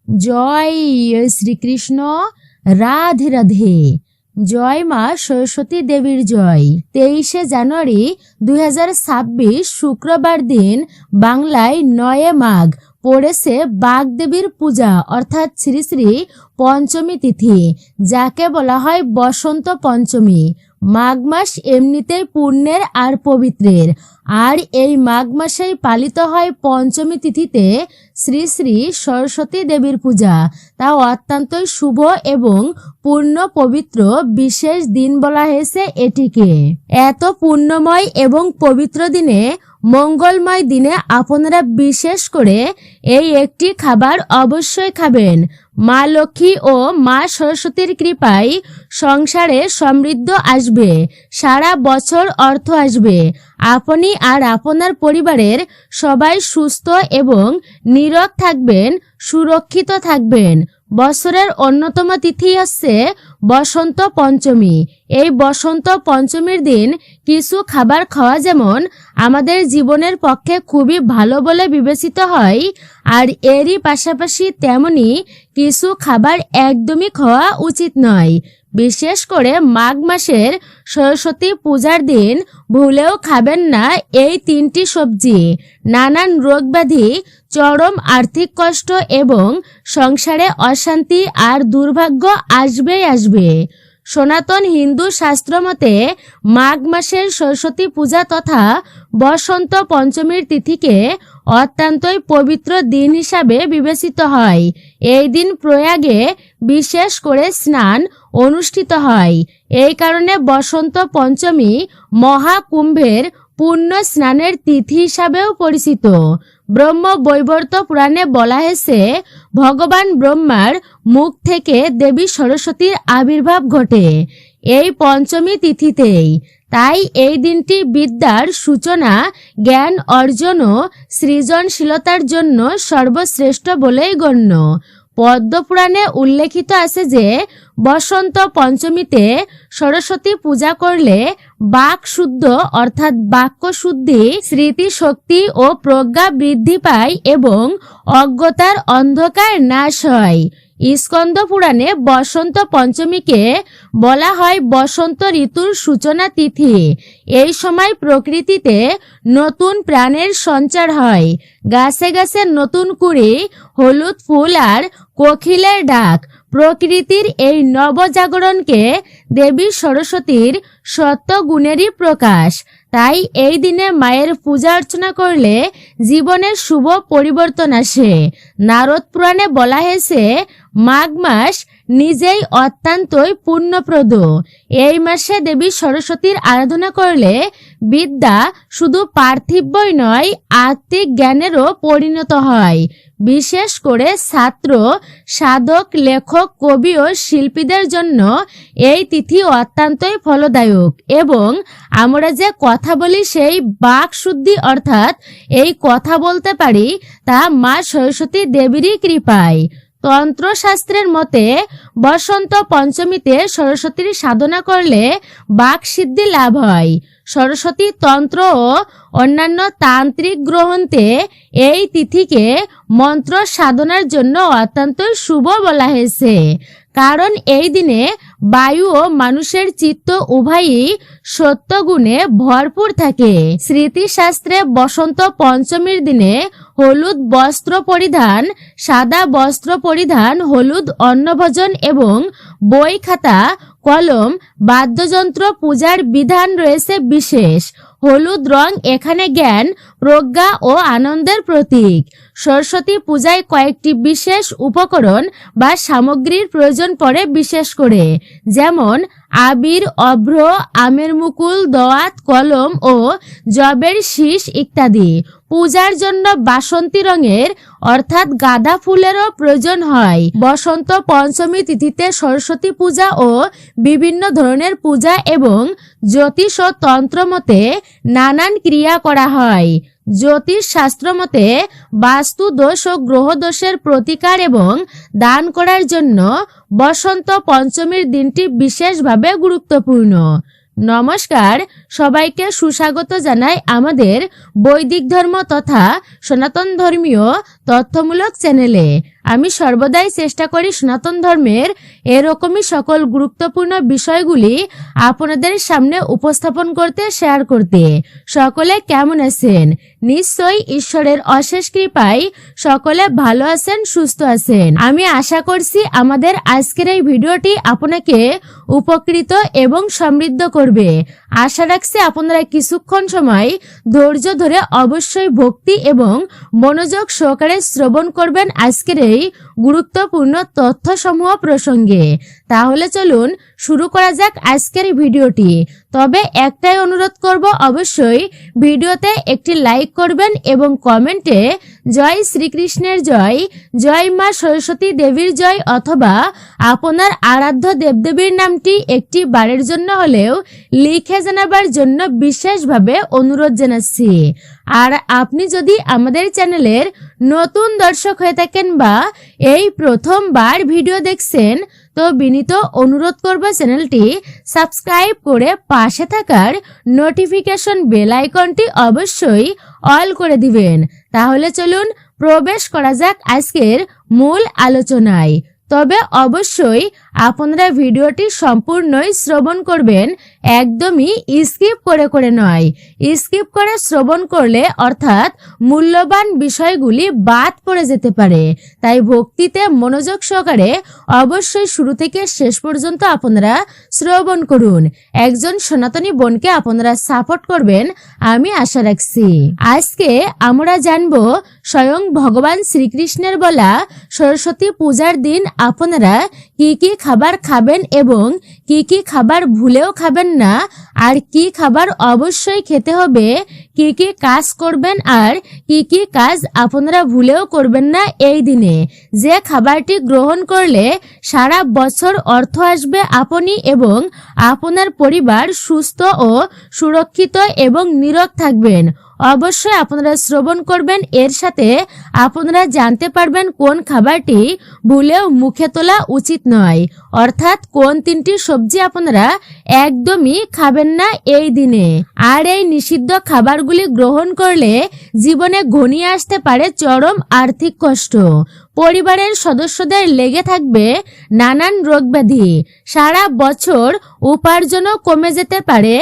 জয় শ্রীকৃষ্ণ। রাধে রাধে। জয় মা সরস্বতী দেবীর জয়। 23শে জানুয়ারি 2026 শুক্রবার দিন বাংলায় 9 মাঘ পড়েছে বাগদেবীর পূজা অর্থাৎ শ্রী শ্রী পঞ্চমী তিথি, যাকে বলা হয় বসন্ত পঞ্চমী। মাঘ মাস এমনিতেই পুণ্যের আর পবিত্রের, আর এই মাঘ মাসেই পালিত হয় পঞ্চমী তিথিতে শ্রী শ্রী সরস্বতী দেবীর পূজা। তা অত্যন্তই শুভ এবং পূর্ণ পবিত্র বিশেষ দিন বলা হয়েছে এটিকে। এত পুণ্যময় এবং পবিত্র দিনে, মঙ্গলময় দিনে আপনারা বিশেষ করে এই একটি খাবার অবশ্যই খাবেন। মা লক্ষ্মী ও মা সরস্বতীর কৃপায় সংসারে সমৃদ্ধ আসবে, সারা বছর অর্থ আসবে। আপনি আর আপনার পরিবারের সবাই সুস্থ এবং নীরোগ থাকবেন, সুরক্ষিত থাকবেন। বছরের অন্যতম তিথি হচ্ছে বসন্ত পঞ্চমী। এই বসন্ত পঞ্চমীর দিন কিছু খাবার খাওয়া যেমন আমাদের জীবনের পক্ষে খুবই ভালো বলে বিবেচিত হয়, আর এরই পাশাপাশি তেমনি কিছু খাবার একদমই খাওয়া উচিত নয়। বিশেষ করে মাঘ মাসের সরস্বতী পূজার দিন ভুলেও খাবেন না এই 3টি সবজি। নানান রোগ ব্যাধি, চরম আর্থিক কষ্ট এবং সংসারে অশান্তি আর দুর্ভাগ্য আসবেই আসবে। সনাতন হিন্দু শাস্ত্র মতে মাঘ মাসের সরস্বতী পূজা তথা বসন্ত পঞ্চমীর তিথিকে অত্যন্তই পবিত্র দিন হিসাবে বিবেচিত হয়। এই দিন প্রয়াগে বিশেষ করে স্নান অনুষ্ঠিত হয়। এই কারণে বসন্ত পঞ্চমী মহাকুম্ভের পূর্ণ স্নানের তিথি হিসাবেও পরিচিত। ব্রহ্ম বৈবর্ত পুরাণে বলা হয়েছে, ভগবান ব্রহ্মার মুখ থেকে দেবী সরস্বতীর আবির্ভাব ঘটে এই পঞ্চমী তিথিতেই। তাই এই দিনটি বিদ্যার সূচনা, জ্ঞান অর্জন ও সৃজনশীলতার জন্য সর্বশ্রেষ্ঠ বলেই গণ্য। পদ্মপুরাণে উল্লেখিত আছে যে বসন্ত পঞ্চমীতে সরস্বতী পূজা করলে বাক শুদ্ধ অর্থাৎ বাক্য শুদ্ধি, স্মৃতিশক্তি ও প্রজ্ঞা বৃদ্ধি পায় এবং অজ্ঞতার অন্ধকার নাশ হয়। স্কন্দ পুরাণে বসন্ত পঞ্চমীকে বলা হয় বসন্ত ঋতুর সূচনা তিথি। এই সময় প্রকৃতিতে নতুন প্রাণের সঞ্চার হয়। গাছে গাছে নতুন কুড়ি, হলুদ ফুল আর কোকিলের ডাক প্রকৃতির এই নবজাগরণকে দেবী সরস্বতীর সত্য গুণেরই প্রকাশ। তাই এই দিনে মায়ের পূজা অর্চনা করলে জীবনের শুভ পরিবর্তন আসে। নারদ পুরাণে বলা হয়েছে, মাঘ মাস নিজেই অত্যন্তই পুণ্যপ্রদ। এই মাসে দেবী সরস্বতীর আরাধনা করলে বিদ্যা শুধু পার্থিবই নয়, আত্মিক জ্ঞানেরও পরিণত হয়। বিশেষ করে ছাত্র, সাধক, লেখক, কবি ও শিল্পীদের জন্য এই তিথি অত্যন্তই ফলদায়ক। এবং আমরা যে কথা বলি সেই বাক শুদ্ধি অর্থাৎ এই কথা বলতে পারি তা মা সরস্বতী দেবীরই কৃপায়। তন্ত্রশাস্ত্রের মতে বসন্ত পঞ্চমীতে সরস্বতীর সাধনা করলে বাক সিদ্ধি লাভ হয়। সরস্বতী তন্ত্র ও অন্যান্য তান্ত্রিক গ্রন্থে এই তিথিকে মন্ত্র সাধনার জন্য অত্যন্ত শুভ বলা হয়েছে। কারণ এই দিনে বায়ু ও মানুষের চিত্ত উভয়ই সত্যগুণে ভরপুর থাকে। স্মৃতিশাস্ত্রে বসন্ত পঞ্চমীর দিনে হলুদ বস্ত্র পরিধান, সাদা বস্ত্র পরিধান, হলুদ অন্নভোজন এবং বই, খাতা, কলম, বাদ্যযন্ত্র পূজার বিধান রয়েছে বিশেষ। হলুদ রং এখানে জ্ঞান, প্রজ্ঞা ও আনন্দের প্রতীক। সরস্বতী পূজায় কয়েকটি বিশেষ উপকরণ বা সামগ্রীর প্রয়োজন পড়ে বিশেষ করে, যেমন আবির, অভ্র, আমের মুকুল, দোয়াত, কলম ও জবের শীষ ইত্যাদি। পূজার জন্য বাসন্তী রঙের অর্থাৎ গাঁদা ফুলেরও প্রয়োজন হয়। বসন্ত পঞ্চমী তিথিতে সরস্বতী পূজা ও বিভিন্ন ধরনের পূজা এবং জ্যোতিষ ও তন্ত্র মতে নানান ক্রিয়া করা হয়। জ্যোতিষ শাস্ত্র মতে বাস্তু দোষ ও গ্রহ দোষের প্রতিকার এবং দান করার জন্য বসন্ত পঞ্চমীর দিনটি বিশেষভাবে গুরুত্বপূর্ণ। নমস্কার, সবাইকে সুস্বাগত জানাই আমাদের বৈদিক ধর্ম তথা সনাতন ধর্মীয় তথ্যমূলক চ্যানেলে। আমি সর্বদাই চেষ্টা করি সনাতন ধর্মের এরকমই সকল গুরুত্বপূর্ণ বিষয়গুলি আপনাদের সামনে উপস্থাপন করতে, শেয়ার করতে। সকলে কেমন আছেন? নিশ্চয়ই ঈশ্বরের অশেষ কৃপায় সকলে ভালো আছেন, সুস্থ আছেন। আমি আশা করছি আমাদের আজকের এই ভিডিওটি আপনাকে উপকৃত এবং সমৃদ্ধ করবে। আশা রাখছি আপনারা কিছুক্ষণ সময় ধৈর্য ধরে অবশ্যই ভক্তি এবং মনোযোগ সহকারে শ্রবণ করবেন আজকের এই গুরুত্বপূর্ণ তথ্যসমূহ প্রসঙ্গে। তাহলে চলুন শুরু করা যাক আজকের ভিডিওটি। তবে একটাই অনুরোধ করব, অবশ্যই ভিডিওতে একটি লাইক করবেন এবং কমেন্টে জয় শ্রীকৃষ্ণের জয়, জয় মা সরস্বতী দেবীর জয় অথবা আপনার আরাধ্য দেবদেবীর নামটি একটি বারের জন্য হলেও লিখে জানাবার জন্য বিশেষভাবে অনুরোধ জানাচ্ছি। আর আপনি যদি আমাদের চ্যানেলের নতুন দর্শক হয়ে থাকেন বা এই প্রথমবার ভিডিও দেখছেন, তো বিনীত অনুরোধ করব চ্যানেলটি সাবস্ক্রাইব করে পাশে থাকার নোটিফিকেশন বেল আইকনটি অবশ্যই অল করে দিবেন। তাহলে চলুন প্রবেশ করা যাক আজকের মূল আলোচনায়। তবে অবশ্যই আপনারা ভিডিওটি সম্পূর্ণই শ্রবণ করবেন, একদমই স্কিপ করে নয়। স্কিপ করে শ্রবণ করলে অর্থাৎ মূল্যবান বিষয়গুলি বাদ পড়ে যেতে পারে। তাই ভক্তিতে মনোযোগ সহকারে অবশ্যই শুরু থেকে শেষ পর্যন্ত আপনারা শ্রবণ করুন। একজন সনাতনী বোনকে আপনারা সাপোর্ট করবেন আমি আশা রাখছি। আজকে আমরা জানব স্বয়ং ভগবান শ্রীকৃষ্ণের বলা সরস্বতী পূজার দিন আপনারা কি কি খাবার খাবেন এবং কি কি খাবার ভুলেও খাবেন না, আর কি খাবার অবশ্যই খেতে হবে, কি কি কাজ করবেন আর কি কি কাজ আপনারা ভুলেও করবেন না এই দিনে। যে খাবারটি গ্রহণ করলে সারা বছর অর্থ আসবে আপনি এবং আপনার পরিবার সুস্থ ও সুরক্ষিত এবং নীরোগ থাকবেন। অবশ্যই আপনারা শ্রবণ করবেন, এর সাথে আপনারা জানতে পারবেন কোন খাবারটি ভুলেও মুখে তোলা উচিত নয়, অর্থাৎ কোন তিনটি সবজি আপনারা একদমই খাবেন না এই দিনে। আর এই নিষিদ্ধ খাবারগুলি গ্রহণ করলে জীবনে ঘনিয়ে আসতে পারে চরম আর্থিক কষ্ট। পরিবারের সদস্যদের লেগে থাকবে নানান রোগ ব্যাধি। সারা বছর উপার্জনও কমে যেতে পারে,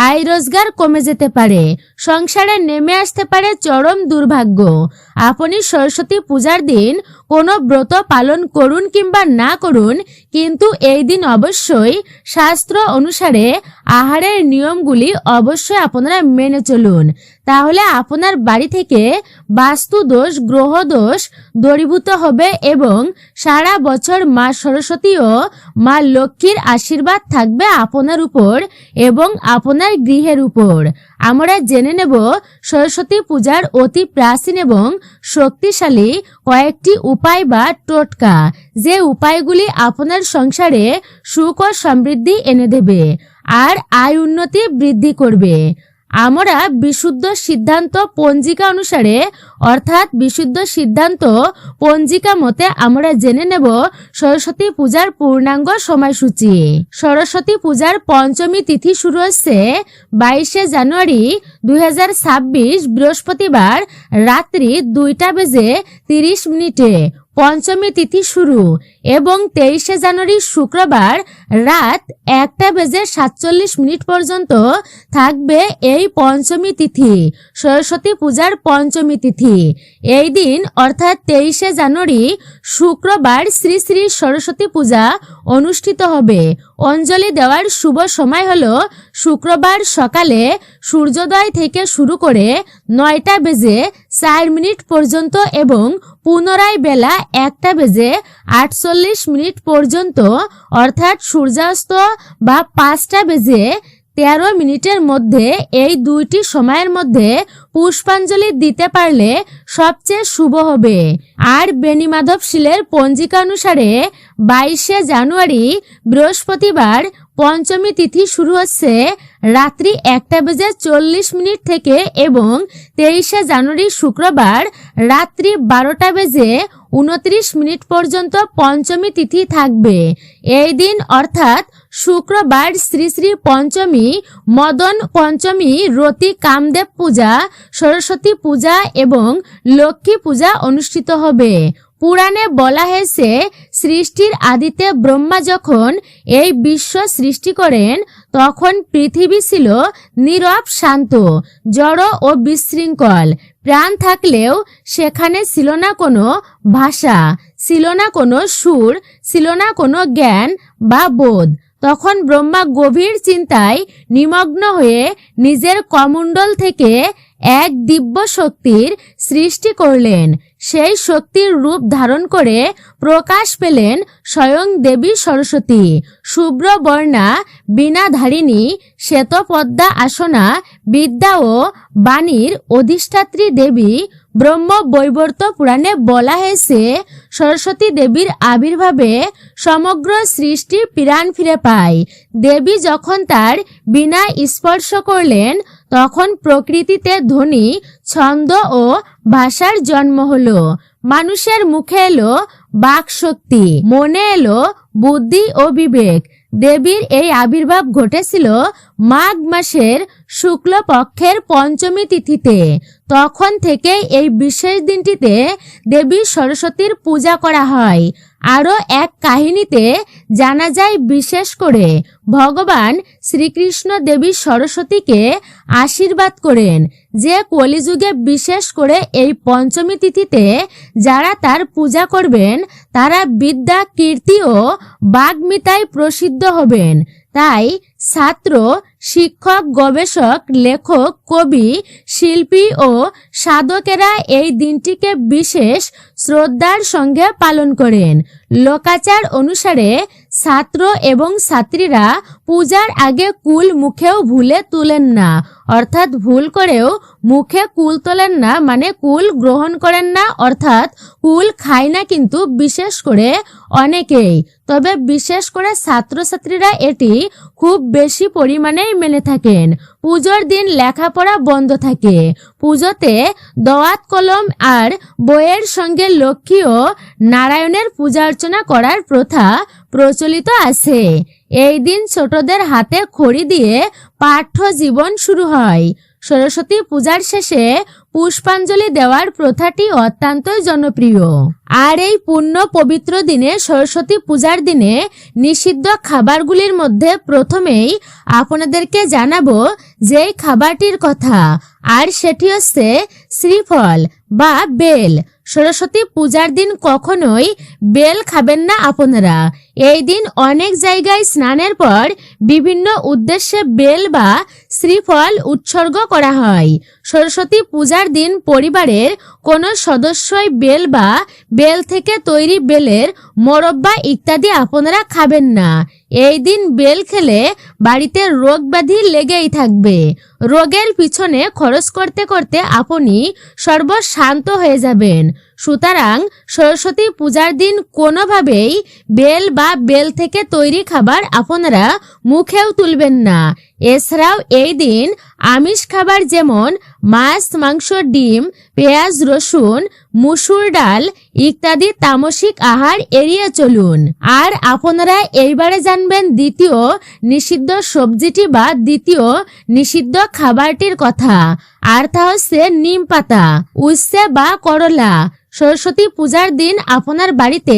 আয় রোজগার কমে যেতে পারে, সংসারে নেমে আসতে পারে চরম দুর্ভাগ্য। আপনি সরস্বতী পূজার দিন কোনো ব্রত পালন করুন কিংবা না করুন, কিন্তু এই দিন অবশ্যই শাস্ত্র অনুসারে আহারের নিয়মগুলি অবশ্যই আপনারা মেনে চলুন। তাহলে আপনার বাড়ি থেকে বাস্তু দোষ, গ্রহ দোষ দূরীভূত হবে এবং সারা বছর মা সরস্বতী ও মা লক্ষ্মীর আশীর্বাদ থাকবে আপনার উপর এবং আপনার গৃহের উপর। আমরা জেনে নেব সরস্বতী পূজার অতি প্রাচীন এবং শক্তিশালী কয়েকটি উপায় বা টোটকা, যে উপায়গুলি আপনার সংসারে সুখ ও সমৃদ্ধি এনে দেবে আর আয় উন্নতি বৃদ্ধি করবে। আমরা বিশুদ্ধ সিদ্ধান্ত পঞ্জিকা অনুসারে অর্থাৎ বিশুদ্ধ সিদ্ধান্ত পঞ্জিকা মতে আমরা জেনে নেব সরস্বতী পূজার পূর্ণাঙ্গ সময়সূচি। সরস্বতী পূজার পঞ্চমী তিথি শুরু হচ্ছে 22শে জানুয়ারি 2026 বৃহস্পতিবার রাত্রি 2:30 পঞ্চমী তিথি শুরু এবং 23শে জানুয়ারি শুক্রবার রাত 1:47 পর্যন্ত থাকবে এই পঞ্চমী তিথি, সরস্বতী পূজার পঞ্চমী তিথি। এই দিন অর্থাৎ 23শে জানুয়ারি শুক্রবার শ্রী শ্রী সরস্বতী পূজা অনুষ্ঠিত হবে। অঞ্জলি দেওয়ার শুভ সময় হলো শুক্রবার সকালে সূর্যোদয় থেকে শুরু করে 9:04 পর্যন্ত এবং পুনরায় বেলা 1:48 পর্যন্ত, অর্থাৎ সূর্যাস্ত বা 5:13 মধ্যে। এই দুইটি সময়ের মধ্যে পুষ্পাঞ্জলি দিতে পারলে সবচেয়ে শুভ হবে। আর বেণীমাধব শীলের পঞ্জিকা অনুসারে 22শে জানুয়ারি বৃহস্পতিবার পঞ্চমী তিথি শুরু হচ্ছে রাত্রি 1:40 থেকে এবং 23শে জানুয়ারি শুক্রবার রাত্রি 29 মিনিট পর্যন্ত পঞ্চমী তিথি থাকবে। এই দিন অর্থাৎ শুক্রবার শ্রী শ্রী পঞ্চমী, মদন পঞ্চমী, রতি কামদেব পূজা, সরস্বতী পূজা এবং লক্ষ্মী পূজা অনুষ্ঠিত হবে। পুরাণে বলা হয়েছে, সৃষ্টির আদিতে ব্রহ্মা যখন এই বিশ্ব সৃষ্টি করেন তখন পৃথিবী ছিল নীরব, শান্ত, জড় ও বিশৃঙ্খল। প্রাণ থাকলেও সেখানে ছিল না কোনো ভাষা, ছিল না কোনো সুর, ছিল না কোনো জ্ঞান বা বোধ। তখন ব্রহ্মা গভীর চিন্তায় নিমগ্ন হয়ে নিজের কমণ্ডল থেকে এক দিব্য শক্তির সৃষ্টি করলেন। সেই শক্তির রূপ ধারণ করে প্রকাশ পেলেন স্বয়ং দেবী সরস্বতী। শুভ্র বর্ণা, বীণাধারিণী, শ্বেতপদ্মা আসনা, বিদ্যা ও বাণীর অধিষ্ঠাত্রী দেবী। ব্রহ্ম বৈবর্ত পুরাণে বলা হয়েছে, সরস্বতী দেবীর আবির্ভাবে সমগ্র সৃষ্টি প্রাণ ফিরে পায়। দেবী যখন তার বীণা স্পর্শ করলেন তখন প্রকৃতিতে ধ্বনি, ছন্দ ও ভাষার জন্ম হলো। মানুষের মুখে এলো বাক শক্তি, মনে এলো বুদ্ধি ও বিবেক। দেবীর এই আবির্ভাব ঘটেছিল মাঘ মাসের শুক্ল পক্ষের পঞ্চমী তিথিতে। তখন থেকে এই বিশেষ দিনটিতে দেবী সরস্বতীর পূজা করা হয়। আরও এক কাহিনীতে জানা যায়, বিশেষ করে ভগবান শ্রীকৃষ্ণ দেবী সরস্বতীকে আশীর্বাদ করেন যে কলিযুগে বিশেষ করে এই পঞ্চমী তিথিতে যারা তার পূজা করবেন তারা বিদ্যা, কীর্তি ও বাগ্মিতায় প্রসিদ্ধ হবেন। তাই ছাত্র, শিক্ষক, গবেষক, লেখক, কবি, শিল্পী ও সাধকেরা এই দিনটিকে বিশেষ শ্রদ্ধার সঙ্গে পালন করেন। লোকাচার অনুসারে ছাত্র এবং ছাত্রীরা পূজার আগে কুল মুখেও ভুলে তুলেন না, অর্থাৎ ভুল করেও মুখে কুল তোলেন না, মানে কুল গ্রহণ করেন না, অর্থাৎ কুল খায় না কিন্তু বিশেষ করে অনেকেই। তবে বিশেষ করে ছাত্রছাত্রীরা এটি খুব বেশি পরিমাণেই মেনে থাকেন। পুজোর দিন লেখাপড়া বন্ধ থাকে। পুজোতে দোয়াত কলম আর বইয়ের সঙ্গে লক্ষ্মী ও নারায়ণের পূজা অর্চনা করার প্রথা প্রচলিত আছে। এই দিন ছোটদের হাতে খড়ি দিয়ে পাঠ্য জীবন শুরু হয়। সরস্বতী পূজার শেষে পুষ্পাঞ্জলি দেওয়ার প্রথাটি অত্যন্তই জনপ্রিয়। আর এই পুণ্য পবিত্র দিনে, সরস্বতী পূজার দিনে নিষিদ্ধ খাবারগুলির মধ্যে প্রথমেই আপনাদেরকে জানাবো যেই খাবারটির কথা, আর সেটি হচ্ছে শ্রীফল বা বেল। সরস্বতী পূজার দিন কখনোই বেল খাবেন না আপনারা। এই দিন অনেক জায়গায় স্নানের পর বিভিন্ন উদ্দেশ্যে বেল বা শ্রীফল উৎসর্গ করা হয়। সরস্বতী পূজার দিন পরিবারের কোনো সদস্যই বেল বা বেল থেকে তৈরি বেলের মোরব্বা ইত্যাদি আপনারা খাবেন না। এই দিন বেল খেলে বাড়িতে রোগ ব্যাধি লেগেই থাকবে। রোগের পিছনে খরচ করতে করতে আপনি সর্বশান্ত হয়ে যাবেন। সুতরাং সরস্বতী পূজার দিন কোনোভাবেই বেল বা বেল থেকে তৈরি খাবার আপনারা মুখেও তুলবেন না। এছাড়াও এই দিন আমিষ খাবার যেমন মাছ, মাংস, ডিম, পেঁয়াজ, রসুন, মুসুর ডাল ইত্যাদি তামসিক আহার এড়িয়ে চলুন। আর আপনারা এইবারে জানবেন দ্বিতীয় নিষিদ্ধ সবজিটি বা দ্বিতীয় নিষিদ্ধ খাবারটির কথা, আর তা হচ্ছে নিম পাতা, উচ্ছে বা করলা। সরস্বতী পূজার দিন আপনার বাড়িতে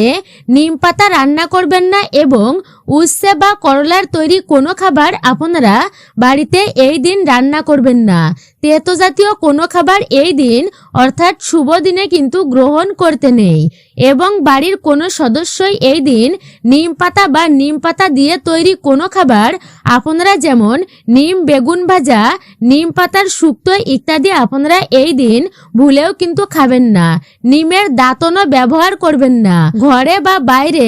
নিম পাতা রান্না করবেন না এবং উচ্ছে বা করলার তৈরি কোনো খাবার আপনারা বাড়িতে এই দিন রান্না করবেন না। তেতো জাতীয় কোনো খাবার এই দিন অর্থাৎ শুভ দিনে কিন্তু গ্রহণ করতে নেই। এবং বাড়ির কোনো সদস্যই এই দিন নিম পাতা বা নিম পাতা দিয়ে তৈরি কোনো খাবার আপনারা যেমন নিম বেগুন ভাজা, নিম পাতার শুক্তো ইত্যাদি আপনারা এই দিন ভুলেও কিন্তু খাবেন না। নিমের দাঁতনও ব্যবহার করবেন না। ঘরে বা বাইরে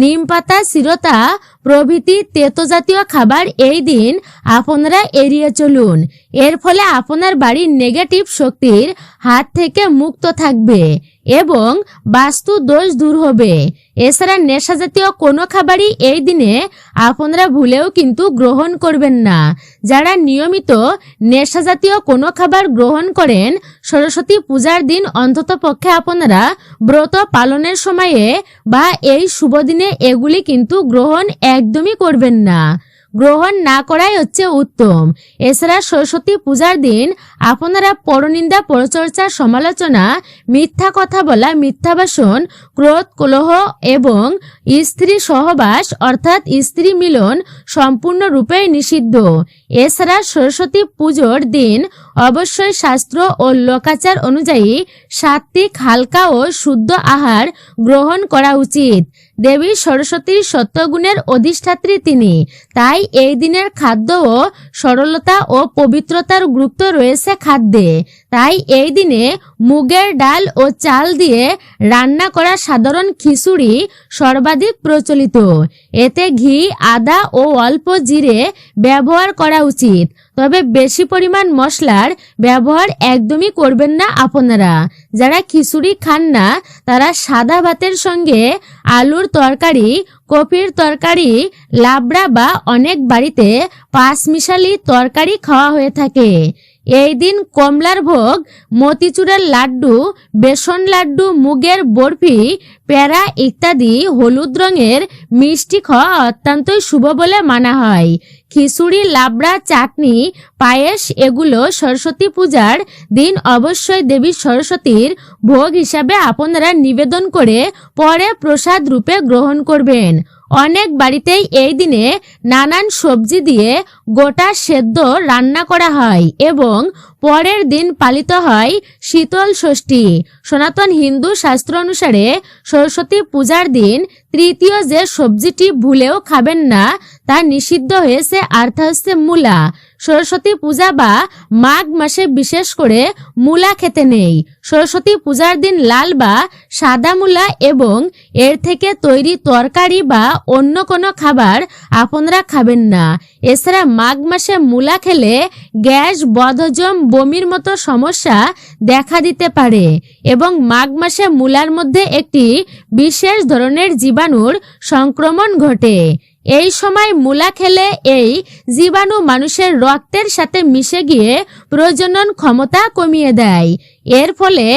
নিম পাতা, চিরতা প্রভৃতি তেতো জাতীয় খাবার এই দিন আপনারা এড়িয়ে চলুন। এর ফলে আপনার বাড়ির নেগেটিভ শক্তির হাত থেকে মুক্ত থাকবে এবং বাস্তু দোষ দূর হবে। এছাড়া নেশা জাতীয় কোনো খাবারই এই দিনে আপনারা ভুলেও কিন্তু গ্রহণ করবেন না। যারা নিয়মিত নেশা জাতীয় কোনো খাবার গ্রহণ করেন, সরস্বতী পূজার দিন অন্ততপক্ষে আপনারা ব্রত পালনের সময়ে বা এই শুভ দিনে এগুলি কিন্তু গ্রহণ একদমই করবেন না। গ্রহণ না করাই হচ্ছে উত্তম। এছাড়া সরস্বতী পূজার দিন আপনারা পরনিন্দা, পরচর্চা, সমালোচনা, মিথ্যা কথা বলা, মিথ্যা ভাষণ, ক্রোধ, কলহ এবং স্ত্রী সহবাস অর্থাৎ স্ত্রী মিলন সম্পূর্ণরূপে নিষিদ্ধ। এছাড়া সরস্বতী পুজোর দিন অবশ্যই শাস্ত্র ও লোকাচার অনুযায়ী সাত্ত্বিক, হালকা ও শুদ্ধ আহার গ্রহণ করা উচিত। দেবী সরস্বতীর সত্যগুণের অধিষ্ঠাত্রী তিনি, তাই এই দিনের খাদ্য ও সরলতা ও পবিত্রতার গুরুত্ব রয়েছে খাদ্যে। তাই এই দিনে মুগের ডাল ও চাল দিয়ে রান্না করা সাধারণ খিচুড়ি সর্বাধিক প্রচলিত। এতে ঘি, আদা ও অল্প জিরে ব্যবহার করা উচিত, তবে বেশি পরিমাণ মশলার ব্যবহার একদমই করবেন না আপনারা। যারা খিচুড়ি খান না তারা সাদা ভাতের সঙ্গে আলুর তরকারি, কপির তরকারি, লাবড়া বা অনেক বাড়িতে পাঁচমিশালি তরকারি খাওয়া হয়ে থাকে। এই দিন কমলার ভোগ, মতিচুরের লাড্ডু, বেসন লাড্ডু, মুগের বরফি, প্যারা ইত্যাদি হলুদ রঙের মিষ্টি খাওয়া অত্যন্তই শুভ বলে মানা হয়। খিচুড়ি, লাবড়া, চাটনি, পায়েস এগুলো সরস্বতী পূজার দিন অবশ্যই দেবী সরস্বতীর ভোগ হিসাবে আপনারা নিবেদন করে পরে প্রসাদ রূপে গ্রহণ করবেন। অনেক বাড়িতেই এই দিনে নানান সবজি দিয়ে গোটা সেদ্ধ রান্না করা হয় এবং পরের দিন পালিত হয় শীতল ষষ্ঠী। সনাতন হিন্দু শাস্ত্র অনুসারে সরস্বতী পূজার দিন তৃতীয় যে সবজিটি ভুলেও খাবেন না তা নিষিদ্ধ হয়েছে, আর তা হচ্ছে মূলা। সরস্বতী পূজা বা মাঘ মাসে বিশেষ করে মূলা খেতে নেই। সরস্বতী পূজার দিন লাল বা সাদা মূলা এবং এর থেকে তৈরি তরকারি বা অন্য কোনো খাবার আপনারা খাবেন না। এছাড়া মাঘ মাসে মূলা খেলে গ্যাস, বদহজম, বমির মতো সমস্যা দেখা দিতে পারে এবং মাঘ মাসে মূলার মধ্যে একটি বিশেষ ধরনের জীবাণুর সংক্রমণ ঘটে। এই সময় মূলা খেলে এই জীবাণু মানুষের রক্তের সাথে মিশে গিয়ে প্রজনন ক্ষমতা কমিয়ে দেয়। এর ফলে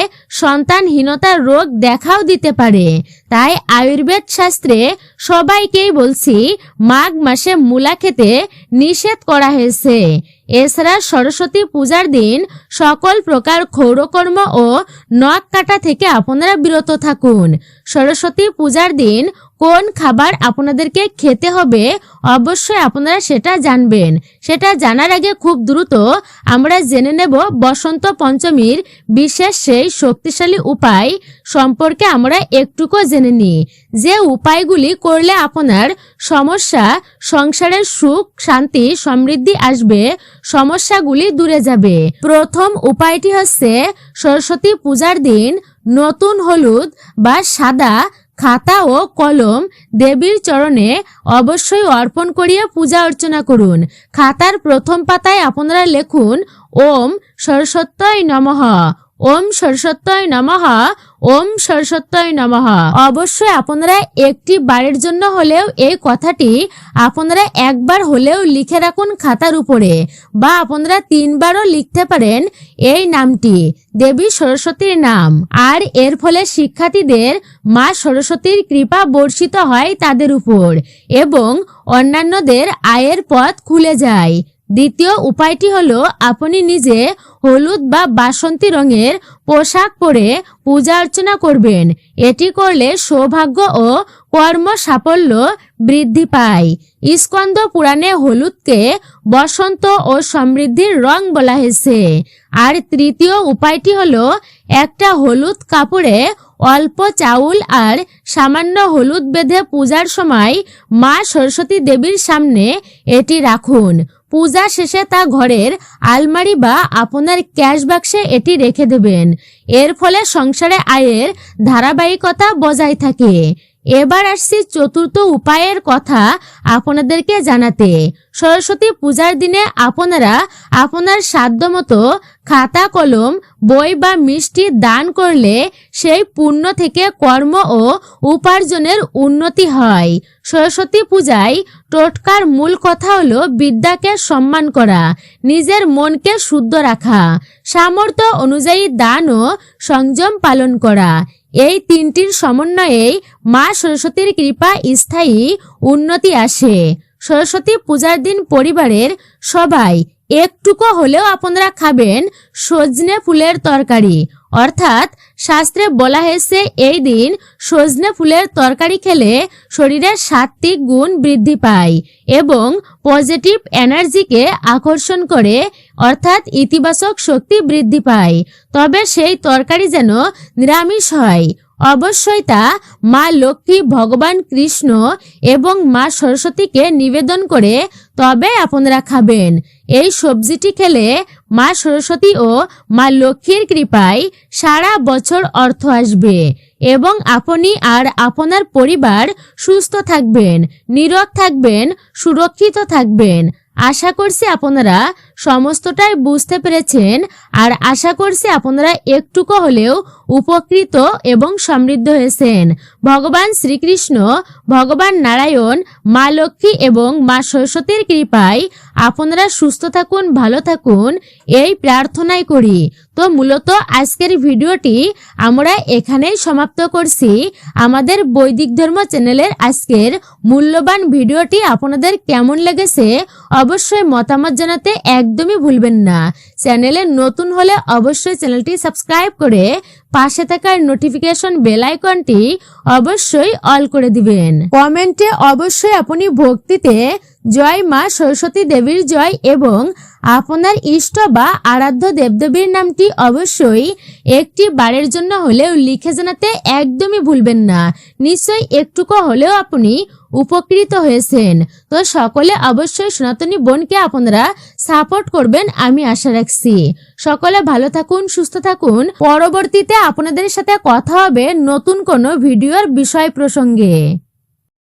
সন্তানহীনতার রোগ দেখাও দিতে পারে। তাই আয়ুর্বেদ শাস্ত্রে সবাইকেই বলছি মাঘ মাসে মূলা খেতে নিষেধ করা হয়েছে। এছাড়া সরস্বতী পূজার দিন সকল প্রকার ক্ষৌরকর্ম ও নখ কাটা থেকে আপনারা বিরত থাকুন। সরস্বতী পূজার দিন কোন খাবার আপনাদেরকে খেতে হবে অবশ্যই আপনারা সেটা জানবেন। সেটা জানার আগে খুব দ্রুত আমরা জেনে নেব বসন্ত পঞ্চমীর বিশেষ সেই শক্তিশালী উপায় সম্পর্কে আমরা একটুকু জেনে নিই, যে উপায়গুলি করলে আপনার সমস্যা, সংসারের সুখ, শান্তি, সমৃদ্ধি আসবে, সমস্যাগুলি দূরে যাবে। প্রথম উপায়টি হচ্ছে সরস্বতী পূজার দিন নতুন হলুদ বা সাদা খাতা ও কলম দেবীর চরণে অবশ্যই অর্পণ করিয়ে পূজা অর্চনা করুন। খাতার প্রথম পাতায় আপনারা লিখুন ওম সরস্বত্যই নমঃ, ওম সরস্বত্যই নমঃ, ওম সরস্বত্যই নমঃ। অবশ্যই আপনারা একটি বারের জন্য হলেও এই কথাটি আপনারা একবার হলেও লিখে রাখুন খাতার উপরে, বা আপনারা 3 বারও লিখতে পারেন এই নামটি, দেবী সরস্বতীর নাম। আর এর ফলে শিক্ষার্থীদের মা সরস্বতীর কৃপা বর্ষিত হয় তাদের উপর এবং অন্যান্যদের আয়ের পথ খুলে যায়। দ্বিতীয় উপায়টি হলো আপনি নিজে হলুদ বা বাসন্তী রঙের পোশাক পরে পূজা অর্চনা করবেন। এটি করলে সৌভাগ্য ও কর্ম সাফল্য বৃদ্ধি পায়। স্কন্দ পুরাণে হলুদকে বসন্ত ও সমৃদ্ধির রং বলা হয়েছে। আর তৃতীয় উপায়টি হলো একটা হলুদ কাপড়ে অল্প চাউল আর সামান্য হলুদ বেঁধে পূজার সময় মা সরস্বতী দেবীর সামনে এটি রাখুন। পূজা শেষে তা ঘরের আলমারি বা আপনার ক্যাশ বাক্সে এটি রেখে দেবেন। এর ফলে সংসারে আয়ের ধারাবাহিকতা বজায় থাকে। এবার আসছি চতুর্থ উপায়ের কথা আপনাদেরকে জানাতে। সরস্বতী পূজার দিনে আপনারা আপনার সাধ্যমতো খাতা কলম বই বা মিষ্টি দান করলে সেই পুণ্য থেকে কর্ম ও উপার্জনের উন্নতি হয়। সরস্বতী পূজায় টোটকার মূল কথা হলো বিদ্যাকে সম্মান করা, নিজের মনকে শুদ্ধ রাখা, সামর্থ্য অনুযায়ী দান ও সংযম পালন করা। এই তিনটির সমন্বয়েই মা সরস্বতীর কৃপা স্থায়ী উন্নতি আসে। সরস্বতী পূজার দিন পরিবারের সবাই একটুকু হলেও আপনারা খাবেন সজনে ফুলের তরকারি। অর্থাৎ শাস্ত্রে বলা হয়েছে এই দিন সজনে ফুলের তরকারি খেলে শরীরের সাত্ত্বিক গুণ বৃদ্ধি পায় এবং পজিটিভ এনার্জিকে আকর্ষণ করে, অর্থাৎ ইতিবাচক শক্তি বৃদ্ধি পায়। তবে সেই তরকারি যেন নিরামিষ হয়। অবশ্যই তা মা লক্ষ্মী, ভগবান কৃষ্ণ এবং মা সরস্বতীকে নিবেদন করে তবে আপনারা খাবেন। এই সবজিটি খেলে মা সরস্বতী ও মা লক্ষ্মীর কৃপায় সারা বছর অর্থ আসবে এবং আপনি আর আপনার পরিবার সুস্থ থাকবেন, নীরোগ থাকবেন, সুরক্ষিত থাকবেন। আশা করছি আপনারা সমস্তটাই বুঝতে পেরেছেন আর আশা করছি আপনারা একটুকু হলেও উপকৃত এবং সমৃদ্ধ হয়েছেন। ভগবান শ্রীকৃষ্ণ, ভগবান নারায়ণ, মা লক্ষ্মী এবং মা সরস্বতীর কৃপায় আপনারা সুস্থ থাকুন, ভালো থাকুন, এই প্রার্থনাই করি। তো মূলত আজকের ভিডিওটি আমরা এখানেই সমাপ্ত করছি। আমাদের বৈদিক ধর্ম চ্যানেলের আজকের মূল্যবান ভিডিওটি আপনাদের কেমন লেগেছে অবশ্যই মতামত জানাতে একদমই ভুলবেন না। চ্যানেলে নতুন হলে অবশ্যই চ্যানেলটি সাবস্ক্রাইব করে পাশে থাকা নোটিফিকেশন বেল আইকনটি অবশ্যই অল করে দিবেন। কমেন্টে অবশ্যই আপনি ভক্তিতে জয় মা সরস্বতী দেবীর জয় এবং আপনার ইষ্ট বা আরাধ্য দেবদেবীর নামটি অবশ্যই একটি বারের জন্য হলেও লিখে জানাতে একদমই ভুলবেন না। নিশ্চয়ই একটুকু হলেও আপনি উপকৃত হয়েছেন। তো সকলে অবশ্যই সনাতনী বোনকে আপনারা সাপোর্ট করবেন আমি আশা রাখছি। সকলে ভালো থাকুন, সুস্থ থাকুন। পরবর্তীতে আপনাদের সাথে কথা হবে নতুন কোনো ভিডিওর বিষয় প্রসঙ্গে।